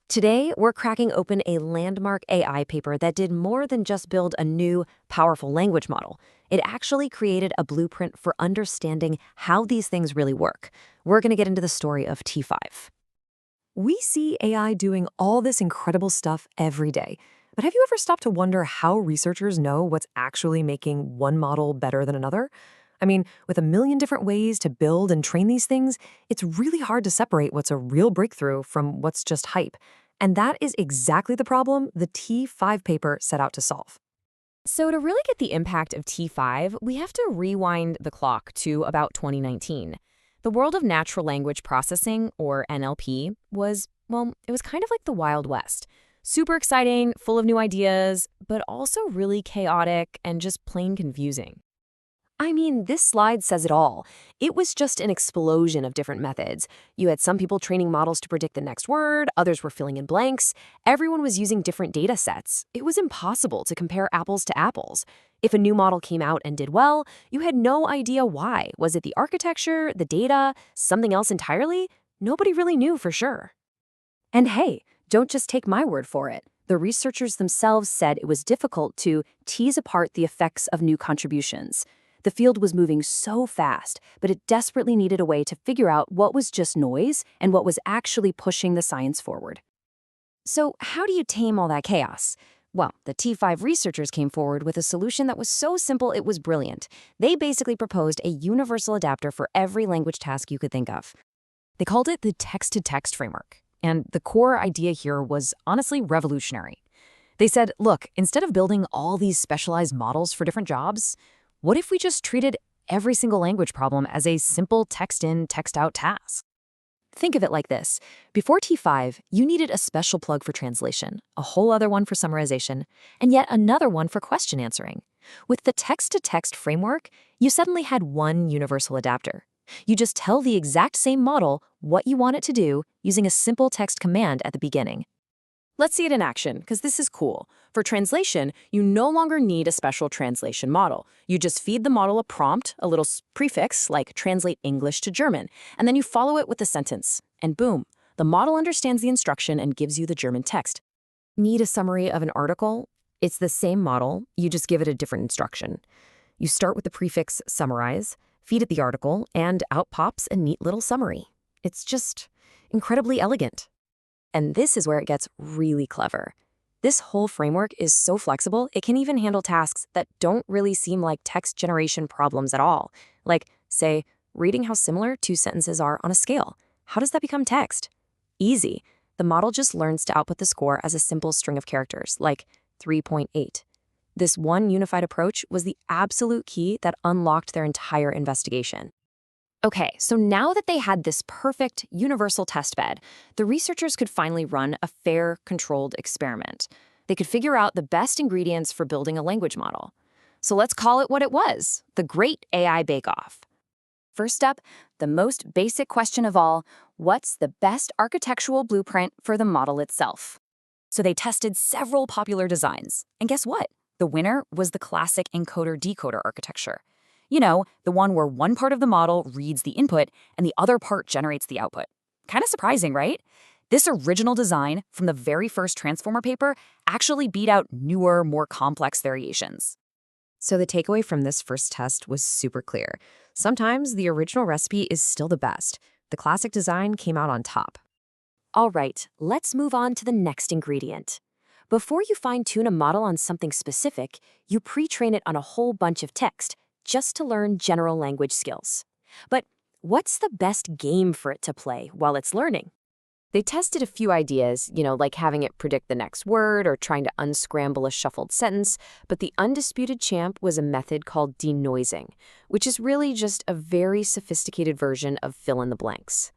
Today, we're cracking open a landmark AI paper that did more than just build a new, powerful language model. It actually created a blueprint for understanding how these things really work. We're going to get into the story of T5. We see AI doing all this incredible stuff every day. But have you ever stopped to wonder how researchers know what's actually making one model better than another? I mean, with a million different ways to build and train these things, it's really hard to separate what's a real breakthrough from what's just hype. And that is exactly the problem the T5 paper set out to solve. So, to really get the impact of T5, we have to rewind the clock to about 2019. The world of natural language processing, or NLP, it was kind of like the Wild West. Super exciting, full of new ideas, but also really chaotic and just plain confusing. I mean, this slide says it all. It was just an explosion of different methods. You had some people training models to predict the next word, others were filling in blanks. Everyone was using different data sets. It was impossible to compare apples to apples. If a new model came out and did well, you had no idea why. Was it the architecture, the data, something else entirely? Nobody really knew for sure. And hey, don't just take my word for it. The researchers themselves said it was difficult to tease apart the effects of new contributions. The field was moving so fast, but it desperately needed a way to figure out what was just noise and what was actually pushing the science forward. So, how do you tame all that chaos? Well, the T5 researchers came forward with a solution that was so simple it was brilliant. They basically proposed a universal adapter for every language task you could think of. They called it the text-to-text framework. And the core idea here was honestly revolutionary. They said, look, instead of building all these specialized models for different jobs, what if we just treated every single language problem as a simple text-in, text-out task? Think of it like this. Before T5, you needed a special plug for translation, a whole other one for summarization, and yet another one for question answering. With the text-to-text framework, you suddenly had one universal adapter. You just tell the exact same model what you want it to do using a simple text command at the beginning. Let's see it in action, because this is cool. For translation, you no longer need a special translation model. You just feed the model a prompt, a little prefix like translate English to German, and then you follow it with a sentence. And boom, the model understands the instruction and gives you the German text. Need a summary of an article? It's the same model, you just give it a different instruction. You start with the prefix summarize, feed it the article, and out pops a neat little summary. It's just incredibly elegant. And this is where it gets really clever. This whole framework is so flexible, it can even handle tasks that don't really seem like text generation problems at all. Like, say, reading how similar two sentences are on a scale. How does that become text? Easy. The model just learns to output the score as a simple string of characters, like 3.8. This one unified approach was the absolute key that unlocked their entire investigation. Okay, so now that they had this perfect universal testbed, the researchers could finally run a fair, controlled experiment. They could figure out the best ingredients for building a language model. So let's call it what it was, the Great AI Bake-Off. First up, the most basic question of all, what's the best architectural blueprint for the model itself? So they tested several popular designs, and guess what? The winner was the classic encoder-decoder architecture. You know, the one where one part of the model reads the input and the other part generates the output. Kind of surprising, right? This original design from the very first Transformer paper actually beat out newer, more complex variations. So the takeaway from this first test was super clear. Sometimes the original recipe is still the best. The classic design came out on top. All right, let's move on to the next ingredient. Before you fine-tune a model on something specific, you pre-train it on a whole bunch of text, just to learn general language skills. But what's the best game for it to play while it's learning? They tested a few ideas, like having it predict the next word or trying to unscramble a shuffled sentence, but the undisputed champ was a method called denoising, which is really just a very sophisticated version of fill in the blanks.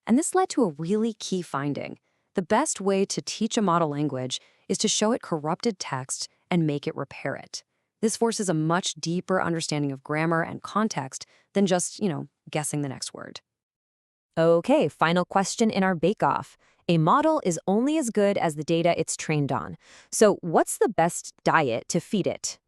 And this led to a really key finding. The best way to teach a model language is to show it corrupted text and make it repair it. This forces a much deeper understanding of grammar and context than just, guessing the next word. Okay, final question in our bake-off. A model is only as good as the data it's trained on. So what's the best diet to feed it?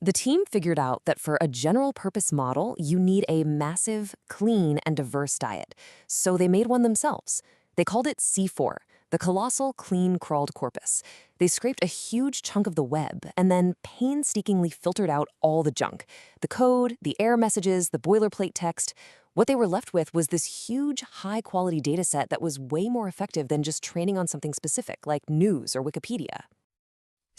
The team figured out that for a general-purpose model, you need a massive, clean, and diverse diet. So they made one themselves. They called it C4, the colossal clean-crawled corpus. They scraped a huge chunk of the web and then painstakingly filtered out all the junk. The code, the error messages, the boilerplate text. What they were left with was this huge, high-quality data set that was way more effective than just training on something specific, like news or Wikipedia.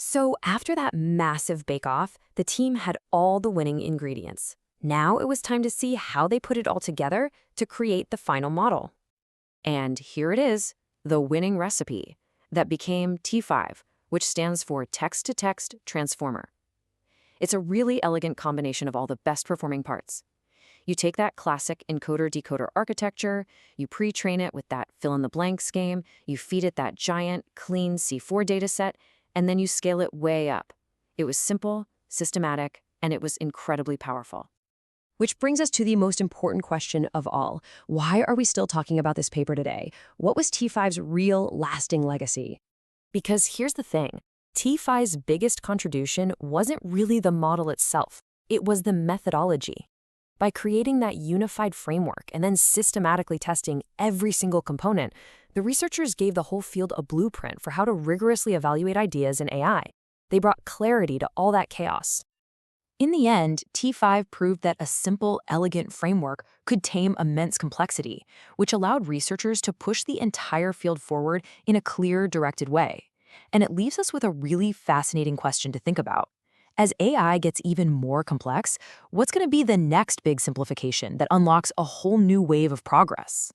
So after that massive bake-off, the team had all the winning ingredients. Now it was time to see how they put it all together to create the final model. And here it is, the winning recipe that became T5, which stands for Text-to-Text Transformer. It's a really elegant combination of all the best performing parts. You take that classic encoder-decoder architecture, you pre-train it with that fill-in-the-blanks game, you feed it that giant, clean C4 dataset, and then you scale it way up. It was simple, systematic, and it was incredibly powerful. Which brings us to the most important question of all. Why are we still talking about this paper today? What was T5's real, lasting legacy? Because here's the thing, T5's biggest contribution wasn't really the model itself. It was the methodology. By creating that unified framework and then systematically testing every single component, the researchers gave the whole field a blueprint for how to rigorously evaluate ideas in AI. They brought clarity to all that chaos. In the end, T5 proved that a simple, elegant framework could tame immense complexity, which allowed researchers to push the entire field forward in a clear, directed way. And it leaves us with a really fascinating question to think about. As AI gets even more complex, what's going to be the next big simplification that unlocks a whole new wave of progress?